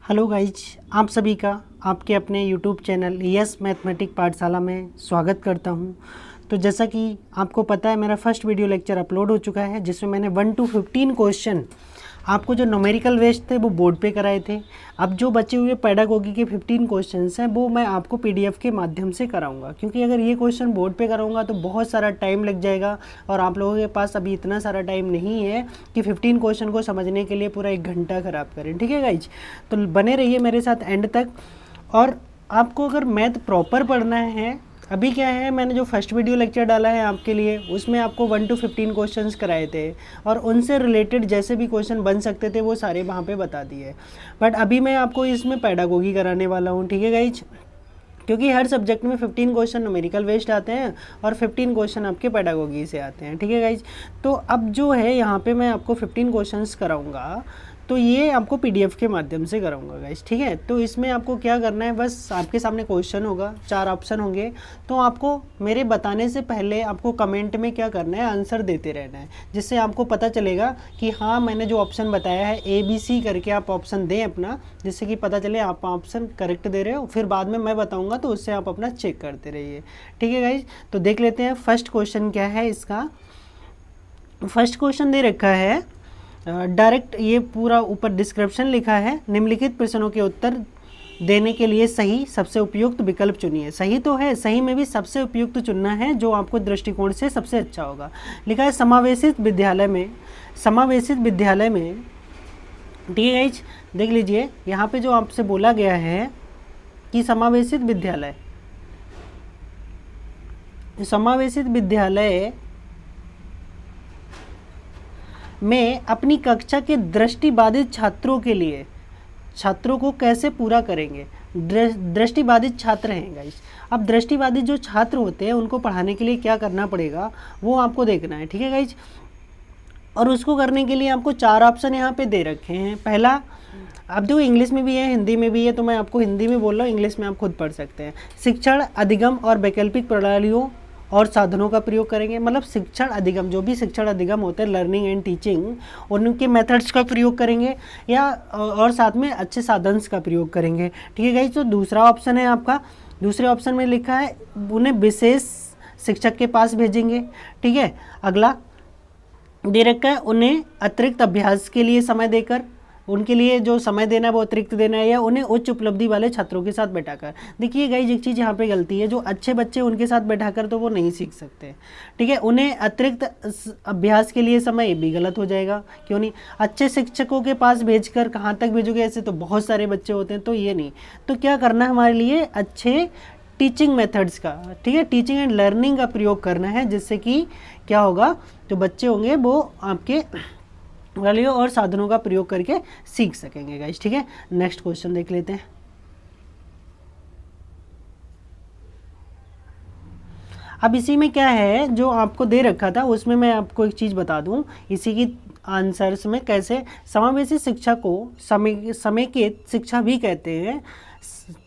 Hello guys, आप सभी का आपके अपने यूट्यूब चैनल यस मैथमेटिक पाठशाला में स्वागत करता हूं। तो जैसा कि आपको पता है, मेरा फर्स्ट वीडियो लेक्चर अपलोड हो चुका है जिसमें मैंने 1 to 15 क्वेश्चन आपको जो न्यूमेरिकल वेस्ट थे वो बोर्ड पे कराए थे। अब जो बचे हुए पेडागोगी के 15 क्वेश्चंस हैं वो मैं आपको पीडीएफ के माध्यम से कराऊंगा, क्योंकि अगर ये क्वेश्चन बोर्ड पे कराऊंगा तो बहुत सारा टाइम लग जाएगा और आप लोगों के पास अभी इतना सारा टाइम नहीं है कि 15 क्वेश्चन को समझने के लिए पूरा 1 घंटा ख़राब करें। ठीक है गाइज, तो बने रहिए मेरे साथ एंड तक। और आपको अगर मैथ प्रॉपर पढ़ना है, अभी क्या है, मैंने जो फर्स्ट वीडियो लेक्चर डाला है आपके लिए उसमें आपको 1 to 15 क्वेश्चंस कराए थे और उनसे रिलेटेड जैसे भी क्वेश्चन बन सकते थे वो सारे वहाँ पे बता दिए। बट अभी मैं आपको इसमें पेडागोगी कराने वाला हूँ। ठीक है गाइज, क्योंकि हर सब्जेक्ट में 15 क्वेश्चन न्यूमेरिकल वेस्ट आते हैं और 15 क्वेश्चन आपके पेडागोगी से आते हैं। ठीक है गाइज, तो अब जो है यहाँ पे मैं आपको 15 क्वेश्चंस कराऊंगा, तो ये आपको पीडीएफ के माध्यम से कराऊंगा गाइज। ठीक है, तो इसमें आपको क्या करना है, बस आपके सामने क्वेश्चन होगा, 4 ऑप्शन होंगे, तो आपको मेरे बताने से पहले आपको कमेंट में क्या करना है, आंसर देते रहना है, जिससे आपको पता चलेगा कि हाँ मैंने जो ऑप्शन बताया है ABC करके आप ऑप्शन दें अपना, जिससे कि पता चले आप ऑप्शन करेक्ट दे रहे हो। फिर बाद में मैं बताऊँगा तो उससे आप अपना चेक करते रहिए। ठीक है गाइज, तो देख लेते हैं फर्स्ट क्वेश्चन क्या है इसका। फर्स्ट क्वेश्चन दे रखा है डायरेक्ट, ये पूरा ऊपर डिस्क्रिप्शन लिखा है, निम्नलिखित प्रश्नों के उत्तर देने के लिए सही सबसे उपयुक्त विकल्प चुनिए। सही तो है, सही में भी सबसे उपयुक्त चुनना है जो आपको दृष्टिकोण से सबसे अच्छा होगा। लिखा है समावेशित विद्यालय में, समावेशित विद्यालय में। ठीक है गाइज, देख लीजिए यहाँ पे जो आपसे बोला गया है कि समावेशित विद्यालय, समावेशित विद्यालय में अपनी कक्षा के दृष्टिबाधित छात्रों के लिए, छात्रों को कैसे पूरा करेंगे। दृष्टिबाधित छात्र हैं गाइस। अब दृष्टिबाधित जो छात्र होते हैं उनको पढ़ाने के लिए क्या करना पड़ेगा वो आपको देखना है। ठीक है गाइस, और उसको करने के लिए आपको 4 ऑप्शन यहाँ पे दे रखे हैं। पहला, अब जो इंग्लिश में भी है हिंदी में भी है, तो मैं आपको हिंदी में बोल रहा हूँ, इंग्लिश में आप खुद पढ़ सकते हैं। शिक्षण अधिगम और वैकल्पिक प्रणालियों और साधनों का प्रयोग करेंगे। मतलब शिक्षण अधिगम, जो भी शिक्षण अधिगम होते हैं, लर्निंग एंड टीचिंग, उनके मेथड्स का प्रयोग करेंगे या और साथ में अच्छे साधन्स का प्रयोग करेंगे। ठीक है गाइस, तो दूसरा ऑप्शन है आपका, दूसरे ऑप्शन में लिखा है उन्हें विशेष शिक्षक के पास भेजेंगे। ठीक है, अगला दे रखा है उन्हें अतिरिक्त अभ्यास के लिए समय देकर, उनके लिए जो समय देना है वो अतिरिक्त देना है, या उन्हें उच्च उपलब्धि वाले छात्रों के साथ बैठाकर। देखिए गाइस, एक चीज़ यहाँ पे गलती है, जो अच्छे बच्चे उनके साथ बैठाकर तो वो नहीं सीख सकते। ठीक है, उन्हें अतिरिक्त अभ्यास के लिए समय, ये भी गलत हो जाएगा। क्यों नहीं, अच्छे शिक्षकों के पास भेजकर कहाँ तक भेजोगे, ऐसे तो बहुत सारे बच्चे होते हैं, तो ये नहीं। तो क्या करना है हमारे लिए, अच्छे टीचिंग मेथड्स का, ठीक है, टीचिंग एंड लर्निंग का प्रयोग करना है, जिससे कि क्या होगा, जो बच्चे होंगे वो आपके वैल्यू और साधनों का प्रयोग करके सीख सकेंगे गाइस। ठीक है, नेक्स्ट क्वेश्चन देख लेते हैं। अब इसी में क्या है जो आपको दे रखा था, उसमें मैं आपको एक चीज़ बता दूं, इसी की आंसर्स में कैसे समावेशी शिक्षा को समेकित शिक्षा भी कहते हैं।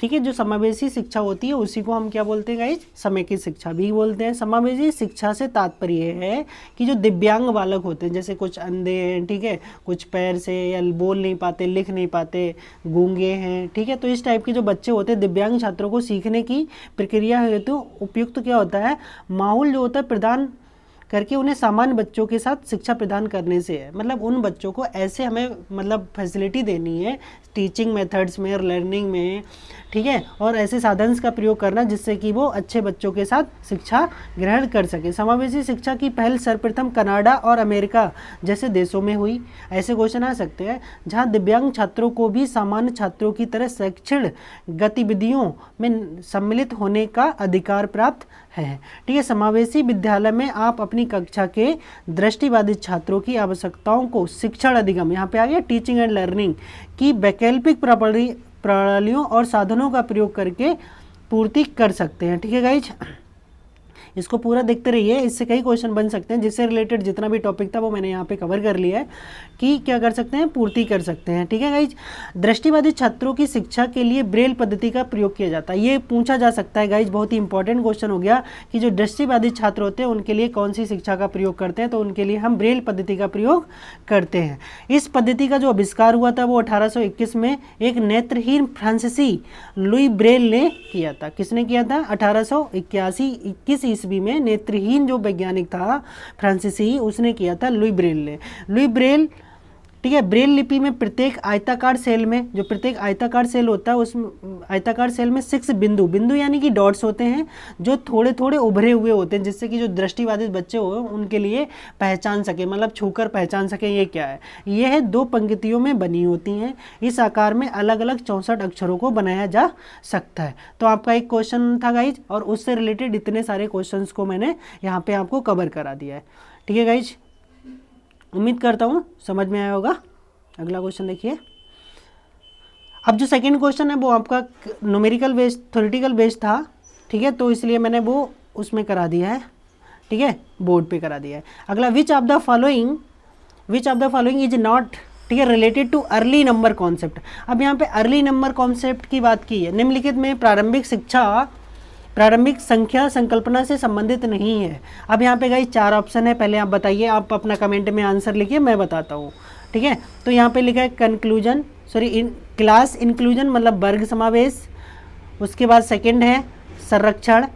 ठीक है, जो समावेशी शिक्षा होती है उसी को हम क्या बोलते हैं गाइज, समेकित शिक्षा भी बोलते हैं। समावेशी शिक्षा से तात्पर्य है कि जो दिव्यांग बालक होते हैं, जैसे कुछ अंधे हैं, ठीक है, कुछ पैर से या बोल नहीं पाते, लिख नहीं पाते, गूंगे हैं, ठीक है, तो इस टाइप के जो बच्चे होते हैं, दिव्यांग छात्रों को सीखने की प्रक्रिया हेतु उपयुक्त क्या होता है, माहौल जो होता है प्रदान करके उन्हें सामान्य बच्चों के साथ शिक्षा प्रदान करने से है। मतलब उन बच्चों को ऐसे हमें मतलब फैसिलिटी देनी है टीचिंग मेथड्स में और लर्निंग में, ठीक है, और ऐसे साधन्स का प्रयोग करना जिससे कि वो अच्छे बच्चों के साथ शिक्षा ग्रहण कर सके। समावेशी शिक्षा की पहल सर्वप्रथम कनाडा और अमेरिका जैसे देशों में हुई। ऐसे क्वेश्चन आ सकते हैं जहाँ दिव्यांग छात्रों को भी सामान्य छात्रों की तरह शैक्षणिक गतिविधियों में सम्मिलित होने का अधिकार प्राप्त है। ठीक है, समावेशी विद्यालय में आप अपनी कक्षा के दृष्टिबाधित छात्रों की आवश्यकताओं को शिक्षण अधिगम, यहाँ पे आ गया टीचिंग एंड लर्निंग की वैकल्पिक प्रणालियों और साधनों का प्रयोग करके पूर्ति कर सकते हैं। ठीक है गाइज, इसको पूरा देखते रहिए, इससे कई क्वेश्चन बन सकते हैं, जिससे रिलेटेड जितना भी टॉपिक था वो मैंने यहाँ पे कवर कर लिया है कि क्या कर सकते हैं, पूर्ति कर सकते हैं। ठीक है गाइज, दृष्टिबाधित छात्रों की शिक्षा के लिए ब्रेल पद्धति का प्रयोग किया जाता है, ये पूछा जा सकता है गाइज, बहुत ही इंपॉर्टेंट क्वेश्चन हो गया कि जो दृष्टिबाधित छात्र होते हैं उनके लिए कौन सी शिक्षा का प्रयोग करते हैं, तो उनके लिए हम ब्रेल पद्धति का प्रयोग करते हैं। इस पद्धति का जो आविष्कार हुआ था वो 1821 में एक नेत्रहीन फ्रांसीसी लुई ब्रेल ने किया था। किसने किया था? 1881 ईस्वी में नेत्रहीन जो वैज्ञानिक था फ्रांसीसी, उसने किया था, लुई ब्रेल ने। लुई ब्रेल, ठीक है, ब्रेल लिपि में प्रत्येक आयताकार सेल में, जो प्रत्येक आयताकार सेल होता है उसमें, आयताकार सेल में 6 बिंदु, बिंदु यानी कि डॉट्स होते हैं जो थोड़े थोड़े उभरे हुए होते हैं, जिससे कि जो दृष्टिबाधित बच्चे हो उनके लिए पहचान सके, मतलब छूकर पहचान सके ये क्या है। यह 2 पंक्तियों में बनी होती हैं। इस आकार में अलग अलग 64 अक्षरों को बनाया जा सकता है। तो आपका एक क्वेश्चन था गाइज, और उससे रिलेटेड इतने सारे क्वेश्चन को मैंने यहाँ पे आपको कवर करा दिया है। ठीक है गाइज, उम्मीद करता हूँ समझ में आया होगा। अगला क्वेश्चन देखिए। अब जो सेकंड क्वेश्चन है वो आपका न्यूमेरिकल बेस्ड, थ्योरेटिकल बेस्ड था, ठीक है, तो इसलिए मैंने वो उसमें करा दिया है, ठीक है, बोर्ड पे करा दिया है। अगला, which of the following is not, ठीक है, related too early number concept. अब यहाँ पे अर्ली नंबर कॉन्सेप्ट की बात की है। निम्नलिखित में प्रारंभिक संख्या संकल्पना से संबंधित नहीं है। अब यहाँ पे गाइस 4 ऑप्शन है, पहले आप बताइए, आप अपना कमेंट में आंसर लिखिए, मैं बताता हूँ। ठीक है, तो यहाँ पे लिखा है क्लास इंक्लूजन, मतलब वर्ग समावेश। उसके बाद सेकंड है संरक्षण,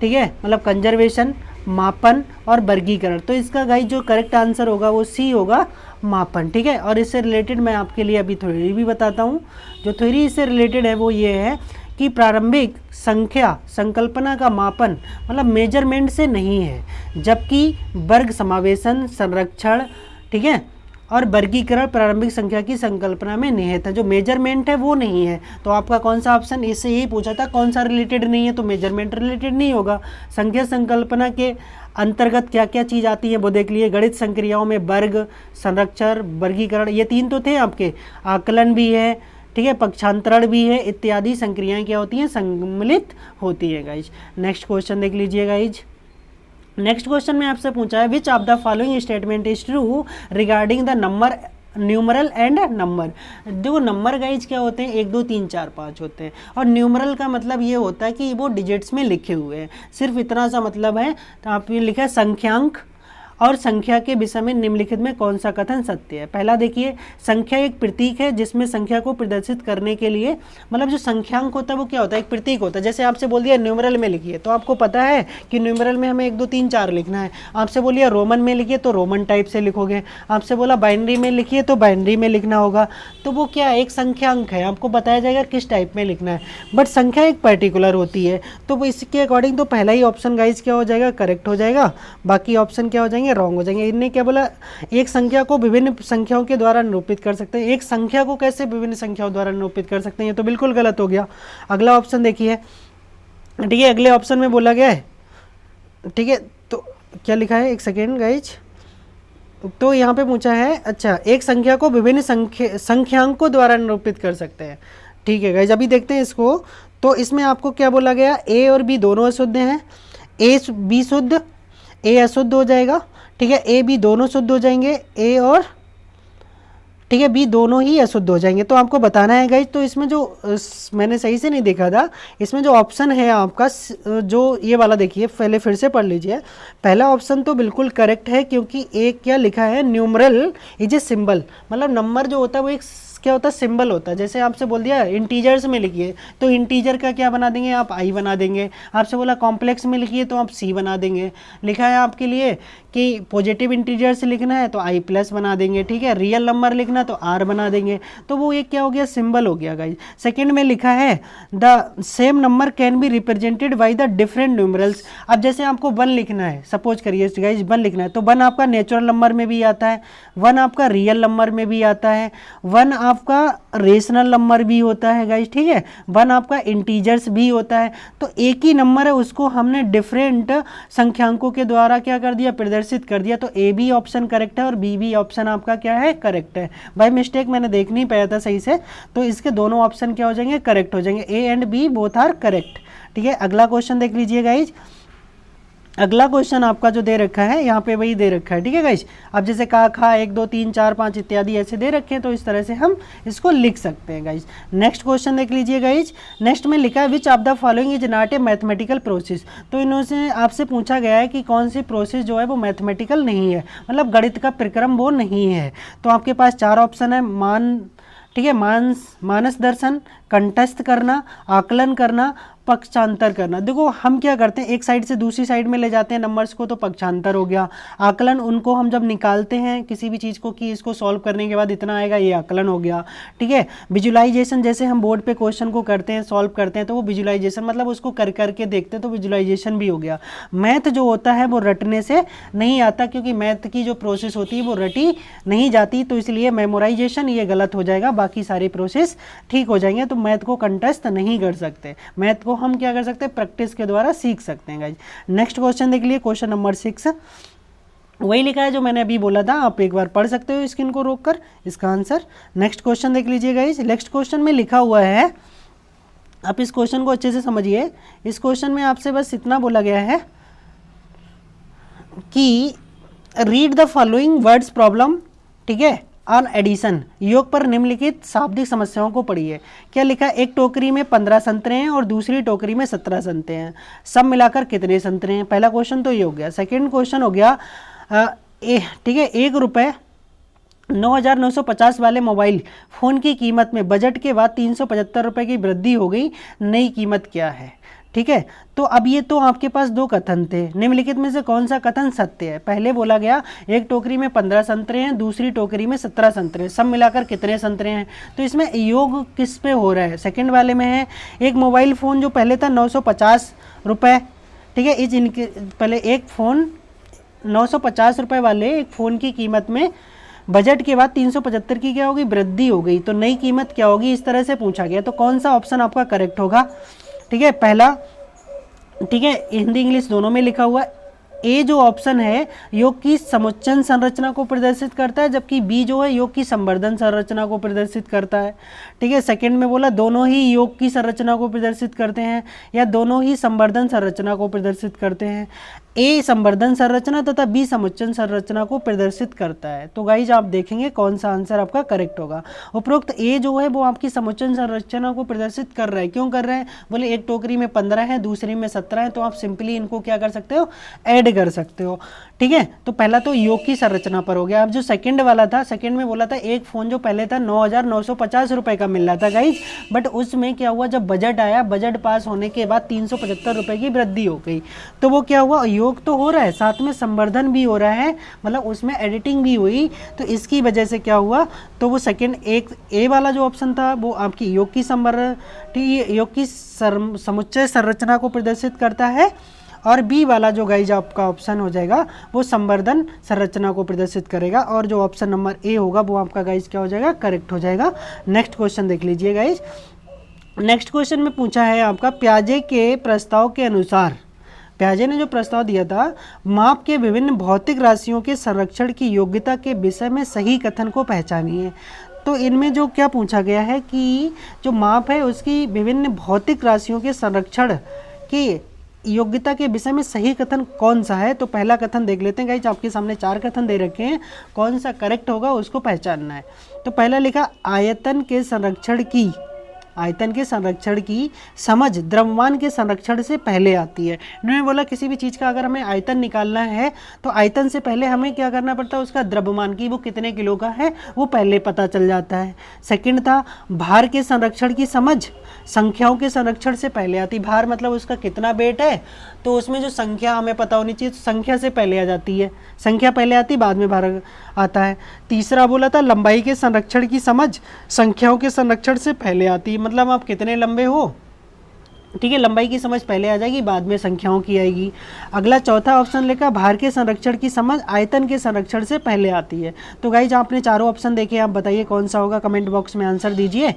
ठीक है, मतलब कंजर्वेशन, मापन और वर्गीकरण। तो इसका गाइस जो करेक्ट आंसर होगा वो सी होगा, मापन। ठीक है, और इससे रिलेटेड मैं आपके लिए अभी थ्योरी भी बताता हूँ। जो थ्योरी इससे रिलेटेड है वो ये है कि प्रारंभिक संख्या संकल्पना का मापन मतलब मेजरमेंट से नहीं है, जबकि वर्ग समावेशन, संरक्षण, ठीक है, और वर्गीकरण प्रारंभिक संख्या की संकल्पना में निहित है। जो मेजरमेंट है वो नहीं है। तो आपका कौन सा ऑप्शन, इससे यही पूछा था कौन सा रिलेटेड नहीं है, तो मेजरमेंट रिलेटेड नहीं होगा। संख्या संकल्पना के अंतर्गत क्या क्या चीज़ आती है वो देख लिए। गणित संक्रियाओं में वर्ग, संरक्षण, वर्गीकरण, ये 3 तो थे आपके। आकलन भी है, ठीक है, पक्षांतरण भी है, इत्यादि संक्रियाएं क्या होती हैं, सम्मिलित होती है गाइज। नेक्स्ट क्वेश्चन देख लीजिए गाइज। नेक्स्ट क्वेश्चन में आपसे पूछा है which of the following statement is true regarding the number numeral and number. देखो नंबर गाइज क्या होते हैं, 1 2 3 4 5 होते हैं, और न्यूमरल का मतलब ये होता है कि वो डिजिट्स में लिखे हुए हैं, सिर्फ इतना सा मतलब है। तो आप ये लिखा है संख्यांक और संख्या के विषय में निम्नलिखित में कौन सा कथन सत्य है। पहला देखिए, संख्या एक प्रतीक है जिसमें संख्या को प्रदर्शित करने के लिए, मतलब जो संख्यांक होता है वो क्या होता है, एक प्रतीक होता है। जैसे आपसे बोल दिया न्यूमरल में लिखिए, तो आपको पता है कि न्यूमरल में हमें 1 2 3 4 लिखना है। आपसे बोलिए रोमन में लिखिए तो रोमन टाइप से लिखोगे। आपसे बोला बाइनरी में लिखिए तो बाइनरी में लिखना होगा। तो वो क्या है, एक संख्यांक है, आपको बताया जाएगा किस टाइप में लिखना है, बट संख्या एक पर्टिकुलर होती है। तो वो इसके अकॉर्डिंग तो पहला ही ऑप्शन गाइज क्या हो जाएगा, करेक्ट हो जाएगा। बाकी ऑप्शन क्या हो जाएंगे, रॉन्ग हो जाएंगे। इनने क्या बोला, एक संख्या को विभिन्न संख्याओं के द्वारा निरूपित कर सकते हैं। एक संख्या को कैसे विभिन्न संख्याओं द्वारा निरूपित कर सकते हैं, ये तो बिल्कुल गलत हो गया। अगला ऑप्शन देखिए, ठीक है, अगले ऑप्शन में बोला गया है, ठीक है, तो क्या लिखा है, एक सेकेंड गाइज, तो यहाँ पे पूछा है, अच्छा, एक संख्या को विभिन्न संख्यांकों द्वारा निरूपित कर सकते हैं। ठीक है गाइज, अभी देखते हैं इसको। तो इसमें आपको क्या बोला गया, ए और बी दोनों अशुद्ध हैं, ए बी शुद्ध, ए अशुद्ध हो जाएगा, ठीक है, ए बी दोनों शुद्ध हो जाएंगे, ए और ठीक है बी दोनों ही अशुद्ध हो जाएंगे। तो आपको बताना है गाइज। तो इसमें जो मैंने सही से नहीं देखा था, इसमें जो ऑप्शन है आपका जो ये वाला देखिए, पहले फिर से पढ़ लीजिए। पहला ऑप्शन तो बिल्कुल करेक्ट है, क्योंकि एक क्या लिखा है, न्यूमरल इज ए सिंबल, मतलब नंबर जो होता है वो एक क्या होता है, सिंबल होता है। जैसे आपसे बोल दिया इंटीजर्स में लिखिए, तो इंटीजर का क्या बना देंगे आप, आई बना देंगे। आपसे बोला कॉम्प्लेक्स में लिखिए तो आप सी बना देंगे। लिखा है आपके लिए कि पॉजिटिव इंटीजर्स लिखना है तो आई प्लस बना देंगे, ठीक है, रियल नंबर लिखना तो आर बना देंगे। तो वो एक क्या हो गया, सिंबल हो गया गाइज। सेकेंड में लिखा है the same number can be represented by the different numerals. अब जैसे आपको 1 लिखना है, सपोज करिए गाइज 1 लिखना है, तो 1 आपका नेचुरल नंबर में भी आता है, 1 आपका रियल नंबर में भी आता है, 1 आपका रेशनल नंबर भी होता है गाइज, ठीक है, 1 आपका इंटीजर्स भी होता है। तो एक ही नंबर है, उसको हमने डिफरेंट संख्यांकों के द्वारा क्या कर दिया, प्रदर्शित कर दिया। तो ए बी ऑप्शन करेक्ट है और बी बी ऑप्शन आपका क्या है, करेक्ट है। बाय मिस्टेक मैंने देख नहीं पाया था सही से, तो इसके दोनों ऑप्शन क्या हो जाएंगे, करेक्ट हो जाएंगे। A and B both are correct. ठीक है, अगला क्वेश्चन देख लीजिए गाइज। अगला क्वेश्चन आपका जो दे रखा है यहाँ पे वही दे रखा है, ठीक है गाइस। अब जैसे का खा 1 2 3 4 5 इत्यादि ऐसे दे रखे हैं, तो इस तरह से हम इसको लिख सकते हैं गाइस। नेक्स्ट क्वेश्चन देख लीजिए गाइस। नेक्स्ट में लिखा है which of the following is not a mathematical process. तो इन्होंने आपसे पूछा गया है कि कौन सी प्रोसेस जो है वो मैथमेटिकल नहीं है, मतलब गणित का प्रक्रम वो नहीं है। तो आपके पास 4 ऑप्शन है, ठीक है, मानस दर्शन, कंठस्थ करना, आकलन करना, पक्षांतर करना। देखो हम क्या करते हैं, एक साइड से दूसरी साइड में ले जाते हैं नंबर्स को, तो पक्षांतर हो गया। आकलन उनको हम जब निकालते हैं किसी भी चीज़ को कि इसको सॉल्व करने के बाद इतना आएगा, ये आकलन हो गया, ठीक है। विजुलाइजेशन जैसे हम बोर्ड पे क्वेश्चन को करते हैं, सॉल्व करते हैं, तो वो विजुलाइजेशन मतलब उसको कर करके देखते हैं, तो विजुलाइजेशन भी हो गया। मैथ जो होता है वो रटने से नहीं आता, क्योंकि मैथ की जो प्रोसेस होती है वो रटी नहीं जाती, तो इसलिए मेमोराइजेशन ये गलत हो जाएगा, बाकी सारे प्रोसेस ठीक हो जाएंगे। तो मैथ को कंटेस्ट नहीं कर सकते, मैथ को हम क्या कर सकते हैं, प्रैक्टिस के द्वारा सीख सकते हैं गाइज। नेक्स्ट क्वेश्चन देख लिए, क्वेश्चन नंबर 6 वही लिखा है जो मैंने अभी बोला था, आप एक बार पढ़ सकते हो स्क्रीन को रोककर इसका आंसर। नेक्स्ट क्वेश्चन देख लीजिए गाइज। नेक्स्ट क्वेश्चन में लिखा हुआ है, आप इस क्वेश्चन को अच्छे से समझिए। इस क्वेश्चन में आपसे बस इतना बोला गया है कि read the following words problem, ठीक है, ऑन एडिशन, योग पर निम्नलिखित शाब्दिक समस्याओं को पढ़िए। क्या लिखा है, एक टोकरी में 15 संतरे हैं और दूसरी टोकरी में 17 संतरे हैं, सब मिलाकर कितने संतरे हैं। पहला क्वेश्चन तो ये हो गया। सेकंड क्वेश्चन हो गया, ठीक है, 1 रुपये 9,950 वाले मोबाइल फ़ोन की कीमत में बजट के बाद 375 रुपये की वृद्धि हो गई, नई कीमत क्या है, ठीक है। तो अब ये तो आपके पास 2 कथन थे, निम्नलिखित में से कौन सा कथन सत्य है। पहले बोला गया एक टोकरी में 15 संतरे हैं, दूसरी टोकरी में 17 संतरे हैं, सब मिलाकर कितने संतरे हैं। तो इसमें योग किस पे हो रहा है, सेकंड वाले में है। एक मोबाइल फ़ोन जो पहले था 950 रुपये, ठीक है, इनके पहले एक फ़ोन 950 रुपये वाले एक फ़ोन की कीमत में बजट के बाद 375 की क्या होगी, वृद्धि हो गई, तो नई कीमत क्या होगी, इस तरह से पूछा गया। तो कौन सा ऑप्शन आपका करेक्ट होगा, ठीक है, पहला, ठीक है, हिंदी इंग्लिश दोनों में लिखा हुआ है। ए जो ऑप्शन है योग की समुच्चय संरचना को प्रदर्शित करता है, जबकि बी जो है योग की संवर्धन संरचना को प्रदर्शित करता है, ठीक है। सेकंड में बोला दोनों ही योग की संरचना को प्रदर्शित करते हैं या दोनों ही संवर्धन संरचना को प्रदर्शित करते हैं। ए संवर्धन संरचना तथा बी समुच्चय संरचना को प्रदर्शित करता है। तो गाइज आप देखेंगे कौन सा आंसर आपका करेक्ट होगा। उपरोक्त ए जो है वो आपकी समुच्चय संरचना को प्रदर्शित कर रहा है। क्यों कर रहा है, बोले एक टोकरी में 15 है, दूसरी में 17 है, तो आप सिंपली इनको क्या कर सकते हो, ऐड कर सकते हो, ठीक है। तो पहला तो योग की संरचना पर हो गया। अब जो सेकंड वाला था, सेकंड में बोला था एक फ़ोन जो पहले था 9,950 रुपये का मिल रहा था गाइज, बट उसमें क्या हुआ, जब बजट आया, बजट पास होने के बाद 375 रुपये की वृद्धि हो गई। तो वो क्या हुआ, योग तो हो रहा है, साथ में संवर्धन भी हो रहा है, मतलब उसमें एडिटिंग भी हुई, तो इसकी वजह से क्या हुआ, तो वो सेकंड एक ए वाला जो ऑप्शन था वो आपकी योग की योग की समुच्चय संरचना को प्रदर्शित करता है, और बी वाला जो गाइज आपका ऑप्शन हो जाएगा वो संवर्धन संरचना को प्रदर्शित करेगा, और जो ऑप्शन नंबर ए होगा वो आपका गाइज क्या हो जाएगा, करेक्ट हो जाएगा। नेक्स्ट क्वेश्चन देख लीजिए गाइज। नेक्स्ट क्वेश्चन में पूछा है आपका, प्याजे के प्रस्ताव के अनुसार, प्याजे ने जो प्रस्ताव दिया था, माप के विभिन्न भौतिक राशियों के संरक्षण की योग्यता के विषय में सही कथन को पहचानिए। तो इनमें जो क्या पूछा गया है कि जो माप है उसकी विभिन्न भौतिक राशियों के संरक्षण की योग्यता के विषय में सही कथन कौन सा है। तो पहला कथन देख लेते हैं गाइस, आपके सामने 4 कथन दे रखे हैं, कौन सा करेक्ट होगा उसको पहचानना है। तो पहला लिखा, आयतन के संरक्षण की समझ द्रव्यमान के संरक्षण से पहले आती है। इन्होंने बोला किसी भी चीज़ का अगर हमें आयतन निकालना है तो आयतन से पहले हमें क्या करना पड़ता है, उसका द्रव्यमान की वो कितने किलो का है वो पहले पता चल जाता है। सेकंड था, भार के संरक्षण की समझ संख्याओं के संरक्षण से पहले आती। भार मतलब उसका कितना वेट है, तो उसमें जो संख्या हमें पता होनी चाहिए, तो संख्या से पहले आ जाती है, संख्या पहले आती बाद में भार आता है। तीसरा बोला था, लंबाई के संरक्षण की समझ संख्याओं के संरक्षण से पहले आती है, मतलब आप कितने लंबे हो, ठीक है, लंबाई की समझ पहले आ जाएगी, बाद में संख्याओं की आएगी। अगला चौथा ऑप्शन लिखा, भार के संरक्षण की समझ आयतन के संरक्षण से पहले आती है। तो गाइज आपने चारों ऑप्शन देखे, आप बताइए कौन सा होगा, कमेंट बॉक्स में आंसर दीजिए,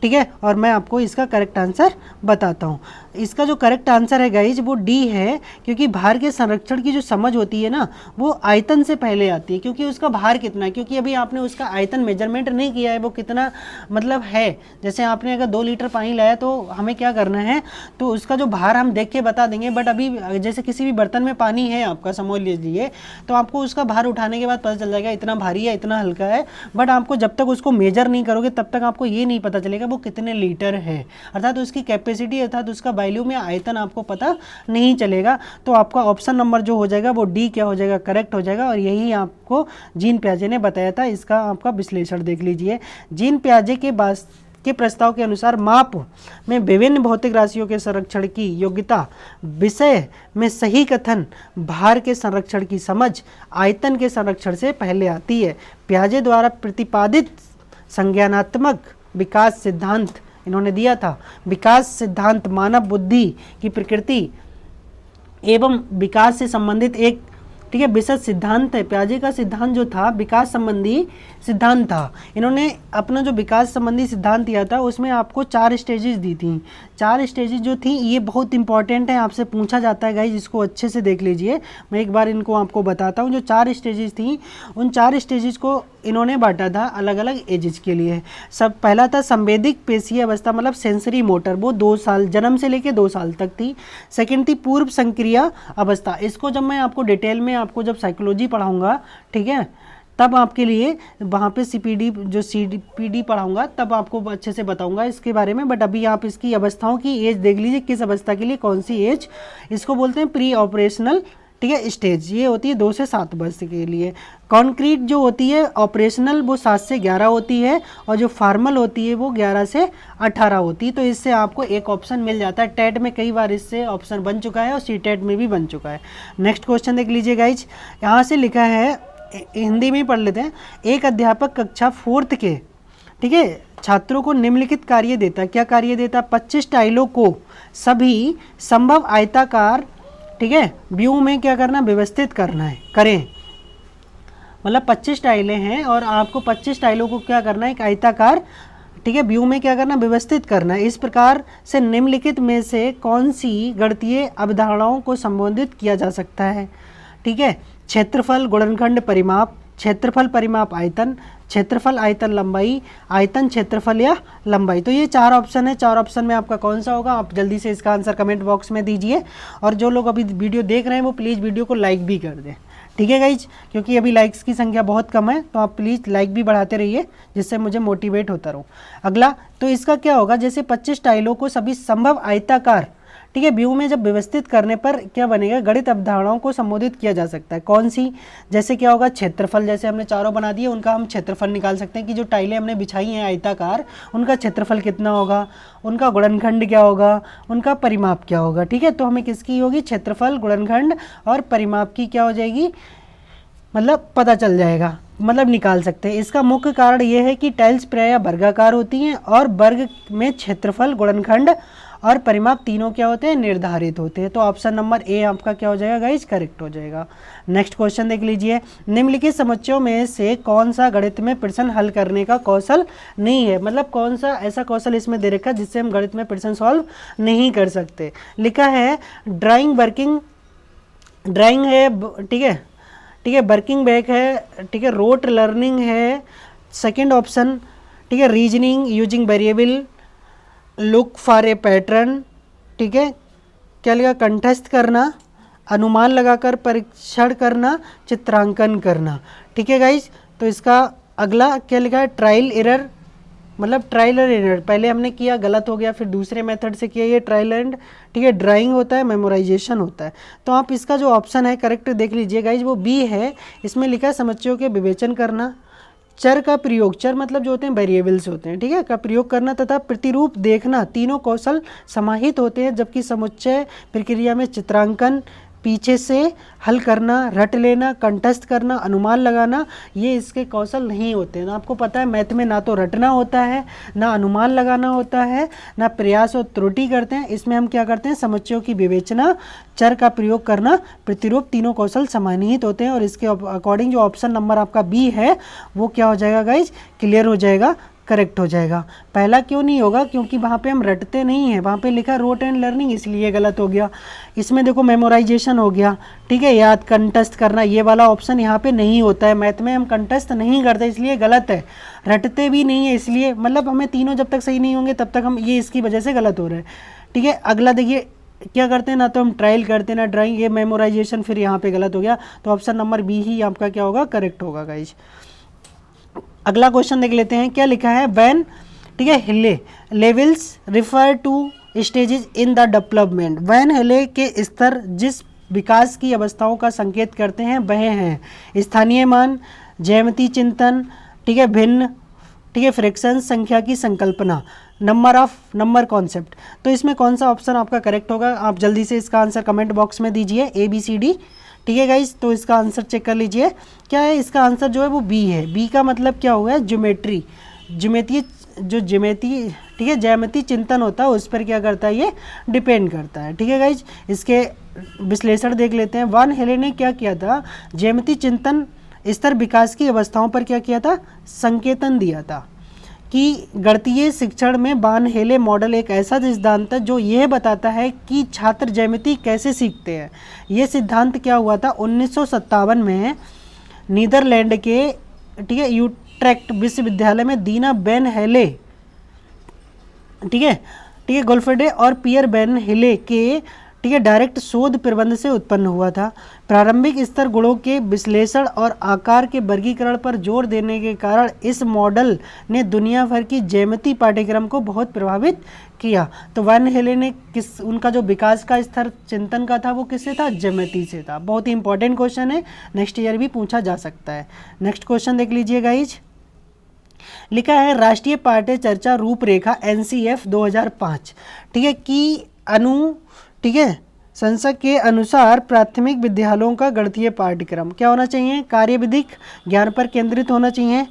ठीक है, और मैं आपको इसका करेक्ट आंसर बताता हूँ। इसका जो करेक्ट आंसर है गाइज वो डी है, क्योंकि भार के संरक्षण की जो समझ होती है ना वो आयतन से पहले आती है, क्योंकि उसका भार कितना है, क्योंकि अभी आपने उसका आयतन मेजरमेंट नहीं किया है वो कितना मतलब है। जैसे आपने अगर 2 लीटर पानी लाया तो हमें क्या करना है, तो उसका जो भार हम देख के बता देंगे, बट अभी जैसे किसी भी बर्तन में पानी है आपका समझ लीजिए, तो आपको उसका भार उठाने के बाद पता चल जाएगा इतना भारी है इतना हल्का है, बट आपको जब तक उसको मेजर नहीं करोगे तब तक आपको ये नहीं पता चलेगा वो कितने लीटर है, अर्थात उसकी कैपेसिटी अर्थात उसका वैल्यूम या आयतन आपको पता नहीं चलेगा। तो आपका ऑप्शन नंबर जो हो जाएगा वो डी क्या हो जाएगा, करेक्ट हो जाएगा। और यही आपको जीन पियाजे ने बताया था। इसका आपका विश्लेषण देख लीजिए। जीन पियाजे के प्रस्ताव के अनुसार माप में विभिन्न भौतिक राशियों के संरक्षण की योग्यता विषय में सही कथन भार के संरक्षण की समझ आयतन के संरक्षण से पहले आती है। पियाजे द्वारा प्रतिपादित संज्ञानात्मक विकास सिद्धांत इन्होंने दिया था। विकास सिद्धांत मानव बुद्धि की प्रकृति एवं विकास से संबंधित एक ठीक है विशद सिद्धांत है। पियाजे का सिद्धांत जो था विकास संबंधी सिद्धांत था। इन्होंने अपना जो विकास संबंधी सिद्धांत दिया था उसमें आपको 4 स्टेजेस दी थी। 4 स्टेजेस जो थी ये बहुत इंपॉर्टेंट है, आपसे पूछा जाता है गाइस, इसको अच्छे से देख लीजिए। मैं एक बार इनको आपको बताता हूँ। जो 4 स्टेजेस थी उन 4 स्टेजेस को इन्होंने बांटा था अलग अलग एजेस के लिए। सब पहला था संवेदिक पेशीय अवस्था मतलब सेंसरी मोटर, वो 2 साल जन्म से लेके 2 साल तक थी। सेकंड थी पूर्व संक्रिया अवस्था, इसको जब मैं आपको डिटेल में आपको जब साइकोलॉजी पढ़ाऊंगा ठीक है तब आपके लिए वहाँ पे सीपीडी जो सीपीडी पढ़ाऊंगा तब आपको अच्छे से बताऊंगा इसके बारे में। बट अभी आप इसकी अवस्थाओं की एज देख लीजिए, किस अवस्था के लिए कौन सी एज, इसको बोलते हैं प्री ऑपरेशनल ठीक है स्टेज। ये होती है 2 से 7 वर्ष के लिए। कॉन्क्रीट जो होती है ऑपरेशनल वो 7 से 11 होती है, और जो फॉर्मल होती है वो 11 से 18 होती है। तो इससे आपको एक ऑप्शन मिल जाता है। टेट में कई बार इससे ऑप्शन बन चुका है और सी टेट में भी बन चुका है। नेक्स्ट क्वेश्चन देख लीजिए गाइज, यहाँ से लिखा है, हिंदी में ही पढ़ लेते हैं। एक अध्यापक कक्षा 4th के ठीक है छात्रों को निम्नलिखित कार्य देता है। क्या कार्य देता? 25 टाइलों को सभी संभव आयताकार ठीक है व्यू में क्या करना, व्यवस्थित करना है, करें। मतलब 25 टाइलें हैं और आपको 25 टाइलों को क्या करना है, एक आयताकार ठीक है व्यू में क्या करना, व्यवस्थित करना है। इस प्रकार से निम्नलिखित में से कौन सी गणितीय अवधारणाओं को संबोधित किया जा सकता है? ठीक है, क्षेत्रफल गुणनखंड परिमाप, क्षेत्रफल परिमाप आयतन, क्षेत्रफल आयतन लंबाई, आयतन क्षेत्रफल या लंबाई। तो ये 4 ऑप्शन है। 4 ऑप्शन में आपका कौन सा होगा, आप जल्दी से इसका आंसर कमेंट बॉक्स में दीजिए। और जो लोग अभी वीडियो देख रहे हैं वो प्लीज़ वीडियो को लाइक भी कर दें, ठीक है गाइज, क्योंकि अभी लाइक्स की संख्या बहुत कम है, तो आप प्लीज़ लाइक भी बढ़ाते रहिए जिससे मुझे मोटिवेट होता रहूँ। अगला तो इसका क्या होगा, जैसे 25 टाइलों को सभी संभव आयताकार ठीक है व्यू में जब व्यवस्थित करने पर क्या बनेगा, गणित अवधारणाओं को संबोधित किया जा सकता है। कौन सी? जैसे क्या होगा, क्षेत्रफल, जैसे हमने चारों बना दिए उनका हम क्षेत्रफल निकाल सकते हैं कि जो टाइलें हमने बिछाई हैं आयताकार उनका क्षेत्रफल कितना होगा, उनका गुणनखंड क्या होगा, उनका परिमाप क्या होगा। ठीक है, तो हमें किसकी होगी, क्षेत्रफल गुणनखंड और परिमाप की क्या हो जाएगी, मतलब पता चल जाएगा, मतलब निकाल सकते हैं। इसका मुख्य कारण ये है कि टाइल्स प्रायः वर्गाकार होती हैं और वर्ग में क्षेत्रफल गुणनखंड और परिमाप तीनों क्या होते हैं, निर्धारित होते हैं। तो ऑप्शन नंबर ए आपका क्या हो जाएगा गाइज, करेक्ट हो जाएगा। नेक्स्ट क्वेश्चन देख लीजिए, निम्नलिखित समस्याओं में से कौन सा गणित में प्रश्न हल करने का कौशल नहीं है, मतलब कौन सा ऐसा कौशल इसमें दे रखा है जिससे हम गणित में प्रश्न सॉल्व नहीं कर सकते। लिखा है ड्राइंग है ठीक है, वर्किंग बैक है ठीक है, रोट लर्निंग है, सेकंड ऑप्शन ठीक है, reasoning using variable, look for a pattern ठीक है, क्या लिखा, कंठस्थ करना, अनुमान लगाकर परीक्षण करना, चित्रांकन करना। ठीक है गाइज, तो इसका अगला क्या लिखा है, ट्रायल एरर, मतलब ट्रायल और एरर, पहले हमने किया गलत हो गया फिर दूसरे मेथड से किया, ये ट्रायल एंड ठीक है, ड्राइंग होता है, मेमोराइजेशन होता है। तो आप इसका जो ऑप्शन है करेक्ट देख लीजिए गाइज, वो बी है। इसमें लिखा है समस्याओं के विवेचन करना, चर का प्रयोग, चर मतलब जो होते हैं वेरिएबल्स होते हैं ठीक है, का प्रयोग करना तथा प्रतिरूप देखना, तीनों कौशल समाहित होते हैं। जबकि समुच्चय प्रक्रिया में चित्रांकन, पीछे से हल करना, रट लेना, कंठस्थ करना, अनुमान लगाना, ये इसके कौशल नहीं होते हैं। आपको पता है मैथ में ना तो रटना होता है, ना अनुमान लगाना होता है, ना प्रयास और त्रुटि करते हैं। इसमें हम क्या करते हैं, समुच्चयों की विवेचना, चर का प्रयोग करना, प्रतिरूप, तीनों कौशल समाहित होते हैं। और इसके अकॉर्डिंग जो ऑप्शन नंबर आपका बी है वो क्या हो जाएगा गाइज, क्लियर हो जाएगा, करेक्ट हो जाएगा। पहला क्यों नहीं होगा, क्योंकि वहाँ पे हम रटते नहीं हैं, वहाँ पे लिखा रोट एंड लर्निंग, इसलिए गलत हो गया। इसमें देखो मेमोराइजेशन हो गया, ठीक है, याद कंठस्थ करना, ये वाला ऑप्शन यहाँ पे नहीं होता है। मैथ में हम कंठस्थ नहीं करते इसलिए गलत है, रटते भी नहीं है इसलिए, मतलब हमें तीनों जब तक सही नहीं होंगे तब तक हम ये इसकी वजह से गलत हो रहे हैं, ठीक है। अगला देखिए क्या करते हैं, ना तो हम ट्रायल करते हैं ना ड्राइंग, ये मेमोराइजेशन फिर यहाँ पे गलत हो गया, तो ऑप्शन नंबर बी ही आपका क्या होगा, करेक्ट होगा गाइज। अगला क्वेश्चन देख लेते हैं, क्या लिखा है, व्हेन, ठीक है, हिले levels refer two stages in the development. When हिले के स्तर जिस विकास की अवस्थाओं का संकेत करते हैं वह हैं स्थानीय मान, ज्यामिति चिंतन, ठीक है, भिन्न, ठीक है, फ्रैक्शन, संख्या की संकल्पना, नंबर कॉन्सेप्ट। तो इसमें कौन सा ऑप्शन आपका करेक्ट होगा, आप जल्दी से इसका आंसर कमेंट बॉक्स में दीजिए, ABCD, ठीक है गाइज। तो इसका आंसर चेक कर लीजिए, क्या है इसका आंसर जो है वो बी है। बी का मतलब क्या हुआ है, ज्योमेट्री, ज्योमेट्री, ठीक है, ज्यामिति चिंतन होता है उस पर क्या करता है, ये डिपेंड करता है, ठीक है गाइज। इसके विश्लेषण देख लेते हैं। वान हेले ने क्या किया था, ज्यामिति चिंतन स्तर विकास की अवस्थाओं पर क्या किया था, संकेतन दिया था कि गणितीय शिक्षण में वान हेले मॉडल एक ऐसा सिद्धांत है जो यह बताता है कि छात्र ज्यामिति कैसे सीखते हैं। ये सिद्धांत क्या हुआ था 1957 में नीदरलैंड के, ठीक है, यूट्रेक्ट विश्वविद्यालय में दीना बेन हेले, ठीक है, गोल्फडे और पियर बेन हेले के, ठीक है, डायरेक्ट शोध प्रबंध से उत्पन्न हुआ था। प्रारंभिक स्तर गुणों के विश्लेषण और आकार के वर्गीकरण पर जोर देने के कारण इस मॉडल ने दुनिया भर की ज्यामिति पाठ्यक्रम को बहुत प्रभावित किया। तो वैन हेले ने उनका जो विकास का स्तर चिंतन का था वो किससे था, ज्यामिति से था। बहुत ही इंपॉर्टेंट क्वेश्चन है, नेक्स्ट ईयर भी पूछा जा सकता है। नेक्स्ट क्वेश्चन देख लीजिए गाइज, लिखा है राष्ट्रीय पाठ्य चर्चा रूपरेखा NCF 2005, ठीक है, की ठीक है, संसद के अनुसार प्राथमिक विद्यालयों का गणितीय पाठ्यक्रम क्या होना चाहिए, कार्यविधिक ज्ञान पर केंद्रित होना चाहिए,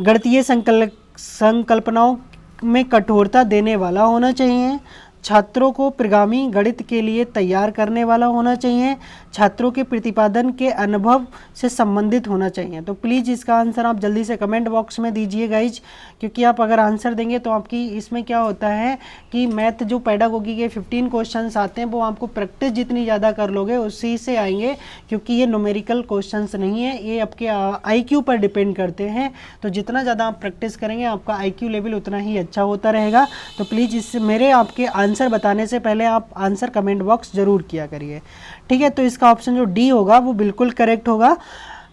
गणितीय संकल्पनाओं में कठोरता देने वाला होना चाहिए, छात्रों को प्रगामी गणित के लिए तैयार करने वाला होना चाहिए, छात्रों के प्रतिपादन के अनुभव से संबंधित होना चाहिए। तो प्लीज़ इसका आंसर आप जल्दी से कमेंट बॉक्स में दीजिए गाइज, क्योंकि आप अगर आंसर देंगे तो आपकी इसमें क्या होता है कि मैथ जो पेडागोगी के 15 क्वेश्चंस आते हैं वो आपको प्रैक्टिस जितनी ज़्यादा कर लोगे उसी से आएंगे, क्योंकि ये न्यूमेरिकल क्वेश्चंस नहीं है, ये आपके IQ पर डिपेंड करते हैं। तो जितना ज़्यादा आप प्रैक्टिस करेंगे आपका IQ लेवल उतना ही अच्छा होता रहेगा। तो प्लीज़ इससे मेरे आपके आंसर बताने से पहले आप आंसर कमेंट बॉक्स जरूर किया करिए, ठीक है। तो इसका ऑप्शन जो डी होगा वो बिल्कुल करेक्ट होगा।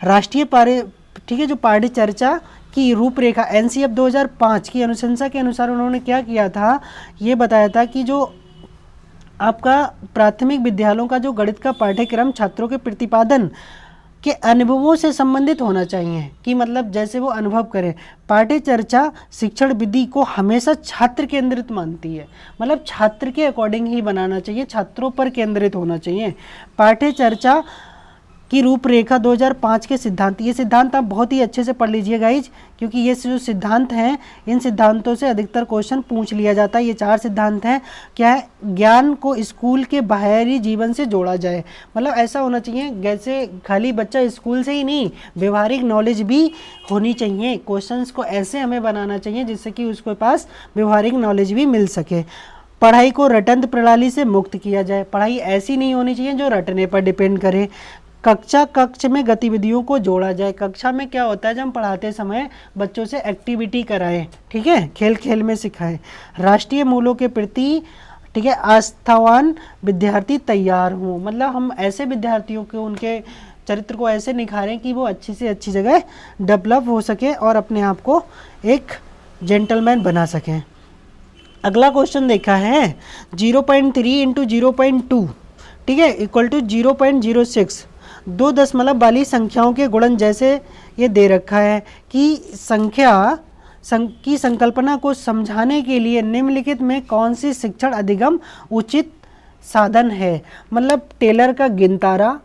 राष्ट्रीय ठीक है, जो पाठ्य चर्चा की रूपरेखा NCF 2005 की अनुशंसा के अनुसार उन्होंने क्या किया था, ये बताया था कि जो आपका प्राथमिक विद्यालयों का जो गणित का पाठ्यक्रम छात्रों के प्रतिपादन के अनुभवों से संबंधित होना चाहिए, कि मतलब जैसे वो अनुभव करें। पाठ्य चर्चा शिक्षण विधि को हमेशा छात्र केंद्रित मानती है, मतलब छात्र के अकॉर्डिंग ही बनाना चाहिए, छात्रों पर केंद्रित होना चाहिए। पाठ्य चर्चा की रूपरेखा 2005 के सिद्धांत, ये सिद्धांत आप बहुत ही अच्छे से पढ़ लीजिए गाइज, क्योंकि ये जो सिद्धांत हैं इन सिद्धांतों से अधिकतर क्वेश्चन पूछ लिया जाता है। ये 4 सिद्धांत हैं, क्या है, ज्ञान को स्कूल के बाहरी जीवन से जोड़ा जाए, मतलब ऐसा होना चाहिए जैसे खाली बच्चा स्कूल से ही नहीं, व्यवहारिक नॉलेज भी होनी चाहिए। क्वेश्चंस को ऐसे हमें बनाना चाहिए जिससे कि उसके पास व्यवहारिक नॉलेज भी मिल सके। पढ़ाई को रटंत प्रणाली से मुक्त किया जाए, पढ़ाई ऐसी नहीं होनी चाहिए जो रटने पर डिपेंड करे। कक्ष में गतिविधियों को जोड़ा जाए, कक्षा में क्या होता है जब हम पढ़ाते समय बच्चों से एक्टिविटी कराएं, ठीक है, खेल खेल में सिखाएं। राष्ट्रीय मूल्यों के प्रति, ठीक है, आस्थावान विद्यार्थी तैयार हों, मतलब हम ऐसे विद्यार्थियों को उनके चरित्र को ऐसे निखारें कि वो अच्छी से अच्छी जगह डेवलप हो सके और अपने आप को एक जेंटलमैन बना सकें। अगला क्वेश्चन देखा है 0.3 इंटू 0.2, ठीक है, इक्वल टू 0.06, 2 दशमलव वाली संख्याओं के गुणन जैसे ये दे रखा है कि संख्या की संकल्पना को समझाने के लिए निम्नलिखित में कौन सी शिक्षण अधिगम उचित साधन है। मतलब टेलर का गिनतारा,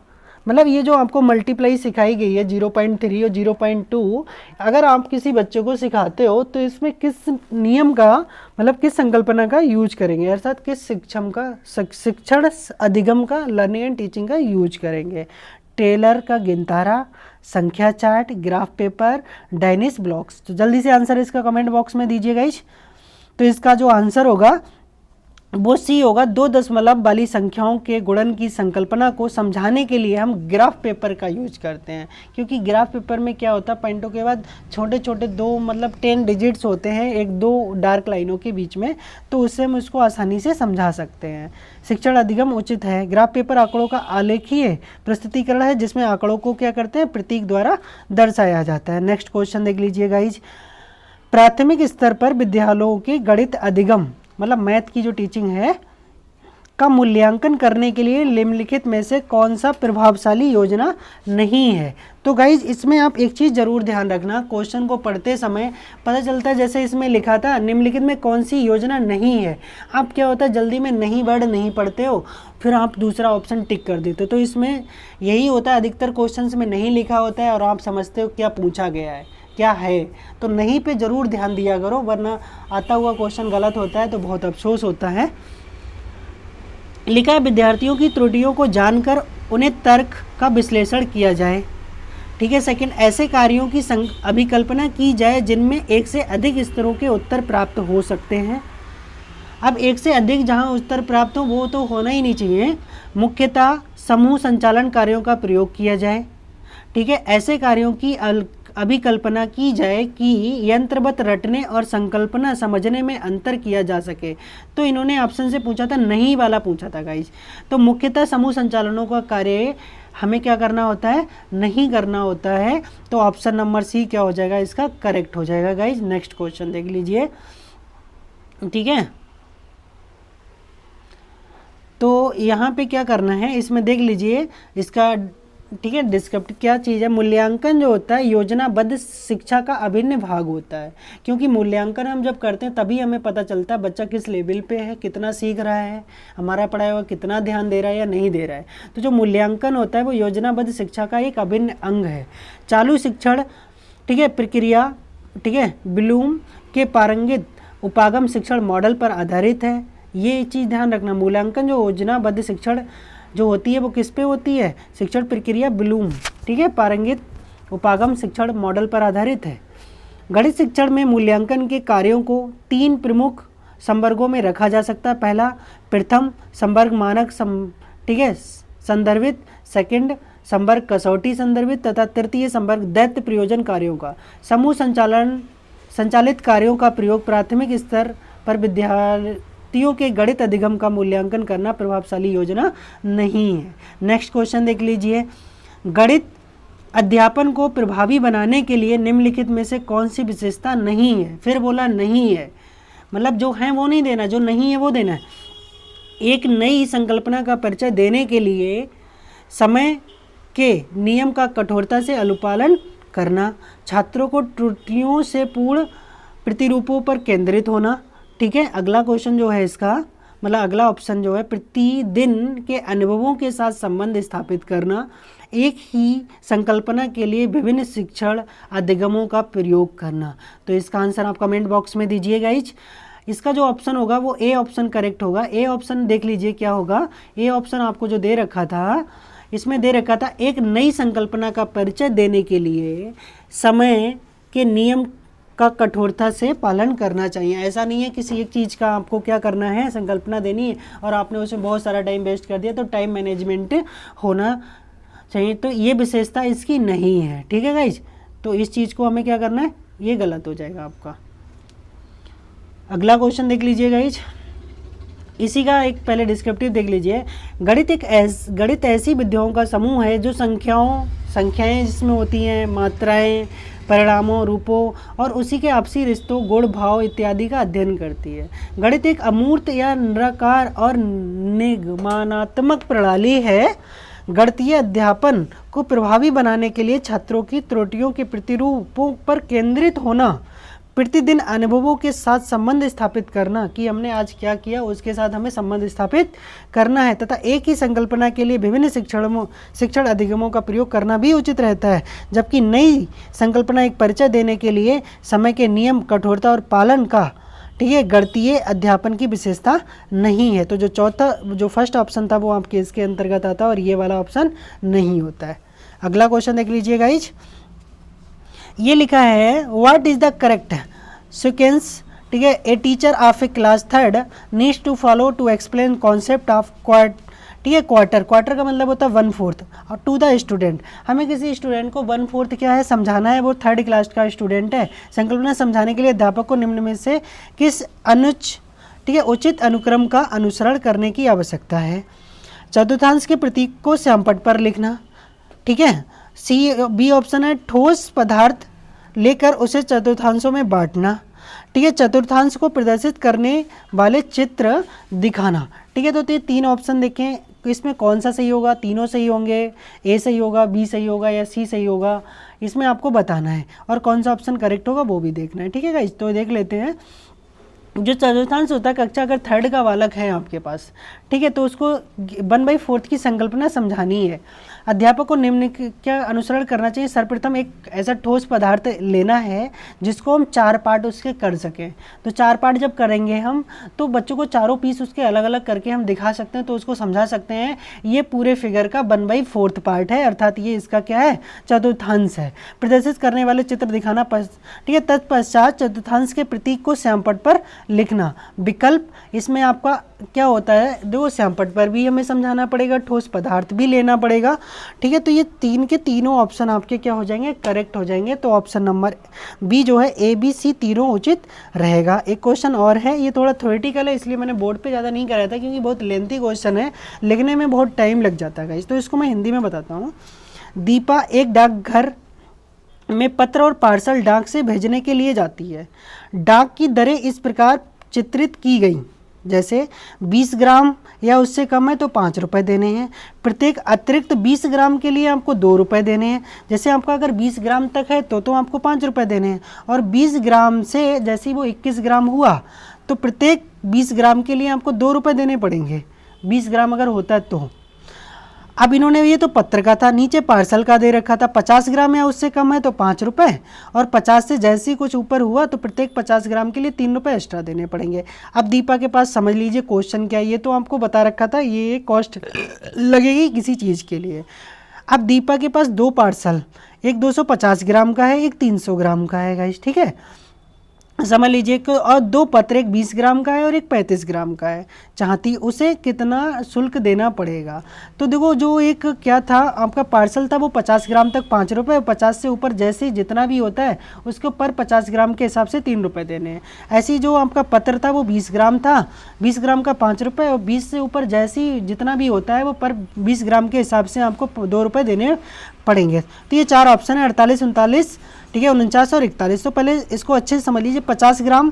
मतलब ये जो आपको मल्टीप्लाई सिखाई गई है 0.3 और 0.2, अगर आप किसी बच्चे को सिखाते हो तो इसमें किस नियम का, मतलब किस संकल्पना का यूज करेंगे, अर्थात किस शिक्षण अधिगम का, लर्निंग एंड टीचिंग का यूज करेंगे, टेलर का गिनतारा, संख्या chart, graph paper, Dienes blocks. तो जल्दी से आंसर इसका कमेंट बॉक्स में दीजिए गाइस। तो इसका जो आंसर होगा वो सी होगा। 2 दशमलव वाली संख्याओं के गुणन की संकल्पना को समझाने के लिए हम ग्राफ पेपर का यूज करते हैं, क्योंकि ग्राफ पेपर में क्या होता है, पॉइंटों के बाद छोटे छोटे 2 मतलब 10 डिजिट्स होते हैं 1-2 डार्क लाइनों के बीच में, तो उससे हम उसको आसानी से समझा सकते हैं। शिक्षण अधिगम उचित है। ग्राफ पेपर आंकड़ों का आलेखीय प्रस्तुतिकरण है जिसमें आंकड़ों को क्या करते हैं, प्रतीक द्वारा दर्शाया जाता है। नेक्स्ट क्वेश्चन देख लीजिए गाइज। प्राथमिक स्तर पर विद्यालयों के गणित अधिगम मतलब मैथ की जो टीचिंग है का मूल्यांकन करने के लिए निम्नलिखित में से कौन सा प्रभावशाली योजना नहीं है। तो गाइज इसमें आप एक चीज़ ज़रूर ध्यान रखना, क्वेश्चन को पढ़ते समय पता चलता है जैसे इसमें लिखा था निम्नलिखित में कौन सी योजना नहीं है, आप क्या होता है जल्दी में नहीं वर्ड नहीं पढ़ते हो, फिर आप दूसरा ऑप्शन टिक कर देते हो। तो इसमें यही होता है, अधिकतर क्वेश्चन में नहीं लिखा होता है और आप समझते हो क्या पूछा गया है क्या है, तो नहीं पे ज़रूर ध्यान दिया करो, वरना आता हुआ क्वेश्चन गलत होता है तो बहुत अफसोस होता है। लिखा है विद्यार्थियों की त्रुटियों को जानकर उन्हें तर्क का विश्लेषण किया जाए। ठीक है। सेकंड, ऐसे कार्यों की अभिकल्पना की जाए जिनमें एक से अधिक स्तरों के उत्तर प्राप्त हो सकते हैं। अब एक से अधिक जहां उत्तर प्राप्त हो वो तो होना ही नहीं चाहिए। मुख्यतः समूह संचालन कार्यों का प्रयोग किया जाए। ठीक है। ऐसे कार्यों की अभिकल्पना की जाए कि यंत्रवत रटने और संकल्पना समझने में अंतर किया जा सके। तो इन्होंने ऑप्शन से पूछा था, नहीं वाला पूछा था गाइज। तो मुख्यतः समूह संचालनों का कार्य हमें क्या करना होता है, नहीं करना होता है। तो ऑप्शन नंबर सी क्या हो जाएगा, इसका करेक्ट हो जाएगा गाइज। नेक्स्ट क्वेश्चन देख लीजिए। ठीक है। तो यहाँ पे क्या करना है, इसमें देख लीजिए इसका। ठीक है। डिस्क्रिप्टिव क्या चीज़ है, मूल्यांकन जो होता है योजनाबद्ध शिक्षा का अभिन्न भाग होता है, क्योंकि मूल्यांकन हम जब करते हैं तभी हमें पता चलता है बच्चा किस लेवल पे है, कितना सीख रहा है, हमारा पढ़ाया हुआ कितना ध्यान दे रहा है या नहीं दे रहा है। तो जो मूल्यांकन होता है वो योजनाबद्ध शिक्षा का एक अभिन्न अंग है। चालू शिक्षण, ठीक है, प्रक्रिया, ठीक है, ब्लूम के पारंगित उपागम शिक्षण मॉडल पर आधारित है। ये चीज़ ध्यान रखना, मूल्यांकन जो योजनाबद्ध शिक्षण जो होती है वो किस पे होती है, शिक्षण प्रक्रिया ब्लूम, ठीक है, पारंगित उपागम शिक्षण मॉडल पर आधारित है। गणित शिक्षण में मूल्यांकन के कार्यों को 3 प्रमुख संवर्गों में रखा जा सकता है। पहला, प्रथम संवर्ग मानक ठीक है संदर्भित, सेकंड संवर्ग कसौटी संदर्भित तथा तृतीय संवर्ग दैत्य प्रयोजन कार्यों का। समूह संचालित कार्यों का प्रयोग प्राथमिक स्तर पर विद्यार्थियों के गणित अधिगम का मूल्यांकन करना प्रभावशाली योजना नहीं है। नेक्स्ट क्वेश्चन देख लीजिए। गणित अध्यापन को प्रभावी बनाने के लिए निम्नलिखित में से कौन सी विशेषता नहीं है। फिर बोला नहीं है, मतलब जो है वो नहीं देना, जो नहीं है वो देना है। एक नई संकल्पना का परिचय देने के लिए समय के नियम का कठोरता से अनुपालन करना, छात्रों को त्रुटियों से पूर्ण प्रतिरूपों पर केंद्रित होना। ठीक है। अगला क्वेश्चन जो है इसका, मतलब अगला ऑप्शन जो है, प्रतिदिन के अनुभवों के साथ संबंध स्थापित करना, एक ही संकल्पना के लिए विभिन्न शिक्षण अधिगमों का प्रयोग करना। तो इसका आंसर आप कमेंट बॉक्स में दीजिए गाइज। इसका जो ऑप्शन होगा वो ए ऑप्शन करेक्ट होगा। ए ऑप्शन देख लीजिए क्या होगा। ए ऑप्शन आपको जो दे रखा था, इसमें दे रखा था एक नई संकल्पना का परिचय देने के लिए समय के नियम का कठोरता से पालन करना चाहिए। ऐसा नहीं है किसी एक चीज़ का आपको क्या करना है, संकल्पना देनी है और आपने उसमें बहुत सारा टाइम वेस्ट कर दिया, तो टाइम मैनेजमेंट होना चाहिए। तो ये विशेषता इसकी नहीं है। ठीक है गाइज। तो इस चीज़ को हमें क्या करना है, ये गलत हो जाएगा आपका। अगला क्वेश्चन देख लीजिए गाइज। इसी का एक पहले डिस्क्रिप्टिव देख लीजिए। गणित ऐसी विधियों का समूह है जो संख्याएं जिसमें होती हैं, मात्राएं, परिणामों, रूपों और उसी के आपसी रिश्तों, गुण, भाव इत्यादि का अध्ययन करती है। गणित एक अमूर्त या निराकार और निगमनात्मक प्रणाली है। गणितीय अध्यापन को प्रभावी बनाने के लिए छात्रों की त्रुटियों के प्रतिरूपों पर केंद्रित होना, प्रतिदिन अनुभवों के साथ संबंध स्थापित करना कि हमने आज क्या किया उसके साथ हमें संबंध स्थापित करना है, तथा एक ही संकल्पना के लिए विभिन्न शिक्षण अधिगमों का प्रयोग करना भी उचित रहता है। जबकि नई संकल्पना एक परिचय देने के लिए समय के नियम, कठोरता और पालन का, ठीक है, गणितीय अध्यापन की विशेषता नहीं है। तो जो फर्स्ट ऑप्शन था वो आपके इसके अंतर्गत आता है और ये वाला ऑप्शन नहीं होता है। अगला क्वेश्चन देख लीजिए गाइज, ये लिखा है what is the correct sequence, ठीक है, a teacher of a class third needs to follow to explain concept of quart, ठीक है, क्वार्टर, क्वार्टर का मतलब होता है 1/4 और टू द स्टूडेंट, हमें किसी स्टूडेंट को 1/4 क्या है समझाना है, वो थर्ड क्लास का स्टूडेंट है। संकल्पना समझाने के लिए अध्यापक को निम्न में से किस ठीक है उचित अनुक्रम का अनुसरण करने की आवश्यकता है। चतुर्थांश के प्रतीक को श्यामपट्ट पर लिखना, ठीक है। बी ऑप्शन है ठोस पदार्थ लेकर उसे चतुर्थांशों में बांटना, ठीक है। चतुर्थांश को प्रदर्शित करने वाले चित्र दिखाना, ठीक है। तो ये 3 ऑप्शन देखें, इसमें कौन सा सही होगा, तीनों सही होंगे, ए सही होगा, बी सही होगा या सी सही होगा, इसमें आपको बताना है और कौन सा ऑप्शन करेक्ट होगा वो भी देखना है, ठीक है गाइस। तो देख लेते हैं, जो चतुर्थांश होता है कक्षा अगर थर्ड का बालक है आपके पास, ठीक है, तो उसको 1/4 की संकल्पना समझानी है। अध्यापक को निम्न क्या अनुसरण करना चाहिए, सर्वप्रथम एक ऐसा ठोस पदार्थ लेना है जिसको हम 4 पार्ट उसके कर सकें। तो 4 पार्ट जब करेंगे हम तो बच्चों को चारों पीस उसके अलग अलग करके हम दिखा सकते हैं, तो उसको समझा सकते हैं ये पूरे फिगर का 1/4 पार्ट है, अर्थात ये इसका क्या है चतुर्थांश है। प्रदर्शित करने वाले चित्र दिखाना, ठीक है। तत्पश्चात चतुर्थांश के प्रतीक को श्यामपट्ट पर लिखना। विकल्प इसमें आपका क्या होता है, देखो श्यामपट्ट पर भी हमें समझाना पड़ेगा, ठोस पदार्थ भी लेना पड़ेगा, ठीक है। तो ये 3 के तीनों ऑप्शन आपके क्या हो जाएंगे, करेक्ट हो जाएंगे। तो ऑप्शन नंबर बी जो है ए बी सी तीनों उचित रहेगा। एक क्वेश्चन और है, ये थोड़ा थ्योरेटिकल है इसलिए मैंने बोर्ड पे ज़्यादा नहीं कराया था क्योंकि बहुत लेंथी क्वेश्चन है, लिखने में बहुत टाइम लग जाता है गाइस, तो इसको मैं हिंदी में बताता हूँ। दीपा एक डाकघर में पत्र और पार्सल डाक से भेजने के लिए जाती है। डाक की दरें इस प्रकार चित्रित की गई, जैसे 20 ग्राम या उससे कम है तो 5 रुपये देने हैं, प्रत्येक अतिरिक्त 20 ग्राम के लिए आपको 2 रुपये देने हैं। जैसे आपका अगर 20 ग्राम तक है तो आपको 5 रुपये देने हैं, और 20 ग्राम से जैसे ही वो 21 ग्राम हुआ तो प्रत्येक 20 ग्राम के लिए आपको 2 रुपये देने पड़ेंगे, 20 ग्राम अगर होता है तो। अब इन्होंने ये तो पत्र का था, नीचे पार्सल का दे रखा था, 50 ग्राम या उससे कम है तो 5 रुपये, और 50 से जैसे ही कुछ ऊपर हुआ तो प्रत्येक 50 ग्राम के लिए 3 रुपये एक्स्ट्रा देने पड़ेंगे। अब दीपा के पास समझ लीजिए क्वेश्चन क्या है, ये तो आपको बता रखा था ये कॉस्ट लगेगी किसी चीज़ के लिए। अब दीपा के पास 2 पार्सल, एक 250 ग्राम का है, एक 300 ग्राम का है गाइस, ठीक है, समझ लीजिए कि, और 2 पत्र, एक 20 ग्राम का है और एक 35 ग्राम का है, चाहती उसे कितना शुल्क देना पड़ेगा। तो देखो जो एक क्या था आपका पार्सल था वो 50 ग्राम तक 5 रुपये, 50 से ऊपर जैसे जितना भी होता है उसके ऊपर 50 ग्राम के हिसाब से 3 रुपये देने हैं। ऐसे ही जो आपका पत्र था वो 20 ग्राम था, 20 ग्राम का 5 रुपये, और 20 से ऊपर जैसे जितना भी होता है वो पर 20 ग्राम के हिसाब से आपको 2 रुपये देने पड़ेंगे। तो ये 4 ऑप्शन है 48, 39, ठीक है, 49 और 41। तो पहले इसको अच्छे से समझ लीजिए, 50 ग्राम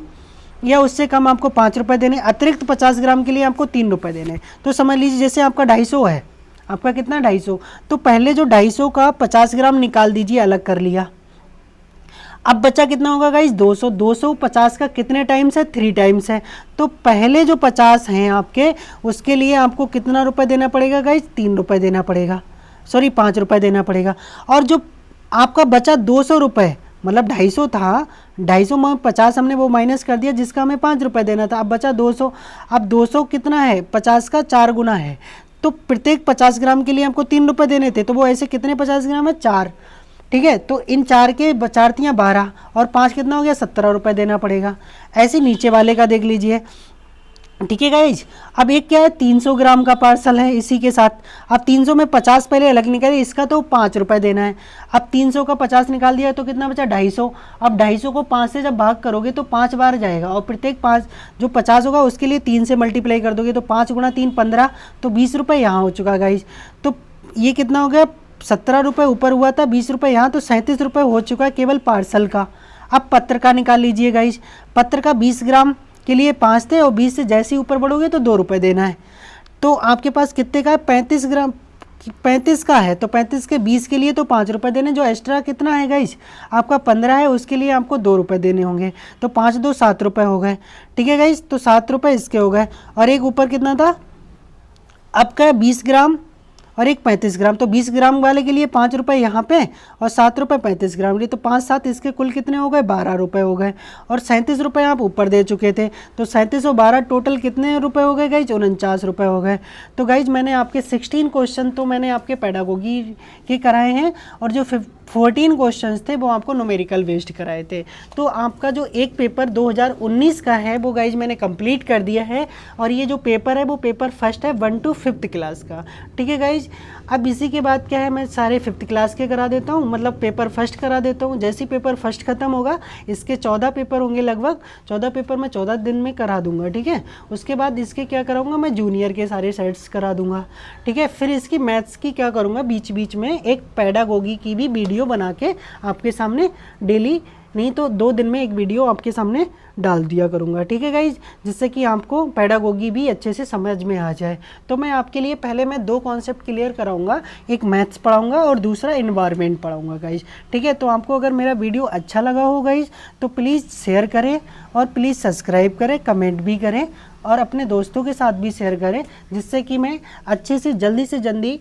या उससे कम आपको 5 रुपये देने, अतिरिक्त 50 ग्राम के लिए आपको 3 रुपये देने। तो समझ लीजिए जैसे आपका 250 है, आपका कितना 250, तो पहले जो 250 का 50 ग्राम निकाल दीजिए, अलग कर लिया। अब बचा कितना होगा गाइस 200, 250 का कितने टाइम्स है 3 टाइम्स है, तो पहले जो 50 हैं आपके उसके लिए आपको कितना रुपये देना पड़ेगा गाइस 3 रुपये देना पड़ेगा, सॉरी 5 रुपये देना पड़ेगा। और जो आपका बचा 200 रुपये, मतलब 250 था, 250 में 50 हमने वो माइनस कर दिया जिसका हमें 5 रुपये देना था, अब बचा 200। अब 200 कितना है 50 का 4 गुना है, तो प्रत्येक 50 ग्राम के लिए आपको 3 रुपये देने थे, तो वो ऐसे कितने 50 ग्राम है 4, ठीक है। तो इन 4 के 4 तियाँ 12 और 5 कितना हो गया 17 रुपये देना पड़ेगा। ऐसे नीचे वाले का देख लीजिए, ठीक है गाइज। अब एक क्या है 300 ग्राम का पार्सल है इसी के साथ, अब 300 में 50 पहले अलग निकाले, इसका तो 5 रुपये देना है। अब 300 का 50 निकाल दिया तो कितना बचा 250। अब 250 को 5 से जब भाग करोगे तो 5 बार जाएगा, और प्रत्येक 5 जो 50 होगा उसके लिए 3 से मल्टीप्लाई कर दोगे, तो 5 गुणा 3 15, तो 20 रुपये यहाँ हो चुका गाइज। तो ये कितना हो गया 17 रुपये ऊपर हुआ था, 20 रुपये यहाँ, तो 37 रुपये हो चुका है केवल पार्सल का। अब पत्र का निकाल लीजिए गाइज, पत्र का 20 ग्राम के लिए 5 थे और 20 से जैसे ही ऊपर बढ़ोगे तो 2 रुपये देना है। तो आपके पास कितने का है 35 ग्राम, 35 का है, तो 35 के 20 के लिए तो 5 रुपये देने, जो एक्स्ट्रा कितना है गाइस आपका 15 है उसके लिए आपको 2 रुपये देने होंगे, तो 5 2 7 रुपये हो गए, ठीक है गाइस। तो 7 रुपये इसके हो गए, और एक ऊपर कितना था आपका 20 ग्राम और एक 35 ग्राम। तो 20 ग्राम वाले के लिए 5 रुपये यहाँ पे और 7 रुपये 35 ग्राम लिए, तो 5 7 इसके कुल कितने हो गए, 12 रुपये हो गए। और 37 रुपये आप ऊपर दे चुके थे, तो 37 और 12 टोटल कितने रुपए हो गए गाइज, 49 रुपये हो गए। तो गाइज मैंने आपके 16 क्वेश्चन तो मैंने आपके पेडागोगी के कराए हैं, और जो 14 क्वेश्चंस थे वो आपको न्यूमेरिकल बेस्ड कराए थे। तो आपका जो एक पेपर 2019 का है वो गाइज मैंने कंप्लीट कर दिया है, और ये जो पेपर है वो पेपर फर्स्ट है 1 to 5th क्लास का। ठीक है गाइज, अब इसी के बाद क्या है, मैं सारे 5th क्लास के करा देता हूँ, मतलब पेपर फर्स्ट करा देता हूँ। जैसे ही पेपर फर्स्ट खत्म होगा, इसके 14 पेपर होंगे लगभग, 14 पेपर मैं 14 दिन में करा दूंगा। ठीक है, उसके बाद इसके क्या कराऊंगा, मैं जूनियर के सारे सेट्स करा दूंगा। ठीक है, फिर इसकी मैथ्स की क्या करूँगा, बीच बीच में एक पेडागोगी की भी वीडियो बना के आपके सामने डेली, नहीं तो 2 दिन में एक वीडियो आपके सामने डाल दिया करूँगा। ठीक है गाइज, जिससे कि आपको पेडागोगी भी अच्छे से समझ में आ जाए। तो मैं आपके लिए पहले मैं 2 कॉन्सेप्ट क्लियर कराऊंगा, एक मैथ्स पढ़ाऊंगा और दूसरा एनवायरनमेंट पढ़ाऊंगा गाइज। ठीक है, तो आपको अगर मेरा वीडियो अच्छा लगा हो गाइज तो प्लीज़ शेयर करें, और प्लीज़ सब्सक्राइब करें, कमेंट भी करें, और अपने दोस्तों के साथ भी शेयर करें, जिससे कि मैं अच्छे से जल्दी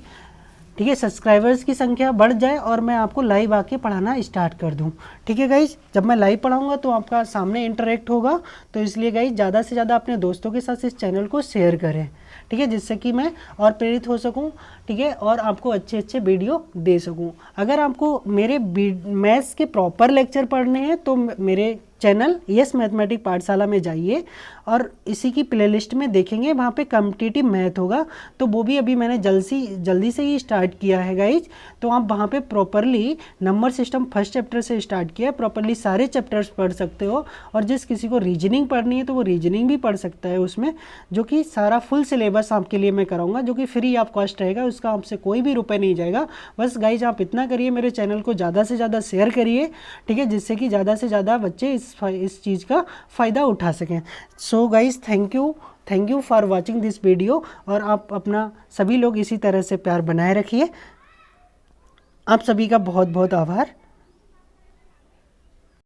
ठीक है सब्सक्राइबर्स की संख्या बढ़ जाए और मैं आपको लाइव आके पढ़ाना स्टार्ट कर दूं। ठीक है गाइज, जब मैं लाइव पढ़ाऊंगा तो आपका सामने इंटरेक्ट होगा, तो इसलिए गाइज ज़्यादा से ज़्यादा अपने दोस्तों के साथ इस चैनल को शेयर करें। ठीक है, जिससे कि मैं और प्रेरित हो सकूं। ठीक है, और आपको अच्छे अच्छे वीडियो दे सकूं। अगर आपको मेरे मैथ्स के प्रॉपर लेक्चर पढ़ने हैं तो मेरे चैनल यस मैथमेटिक पाठशाला में जाइए, और इसी की प्लेलिस्ट में देखेंगे, वहाँ पे कॉम्पिटिटिव मैथ होगा, तो वो भी अभी मैंने जल्दी से ही स्टार्ट किया है गाइज। तो आप वहाँ पे properly number system first chapter से स्टार्ट किया है, प्रॉपरली सारे चैप्टर्स पढ़ सकते हो, और जिस किसी को रीजनिंग पढ़नी है तो वो रीजनिंग भी पढ़ सकता है उसमें, जो कि सारा फुल सिलेबस आपके लिए मैं कराऊंगा, जो कि फ्री ऑफ कॉस्ट रहेगा, उसका आपसे कोई भी रुपये नहीं जाएगा। बस गाइज आप इतना करिए, मेरे चैनल को ज़्यादा से ज़्यादा शेयर करिए। ठीक है, जिससे कि ज़्यादा से ज़्यादा बच्चे इस चीज़ का फ़ायदा उठा सकें। So guys thank you for watching this video, और आप अपना सभी लोग इसी तरह से प्यार बनाए रखिए। आप सभी का बहुत बहुत आभार।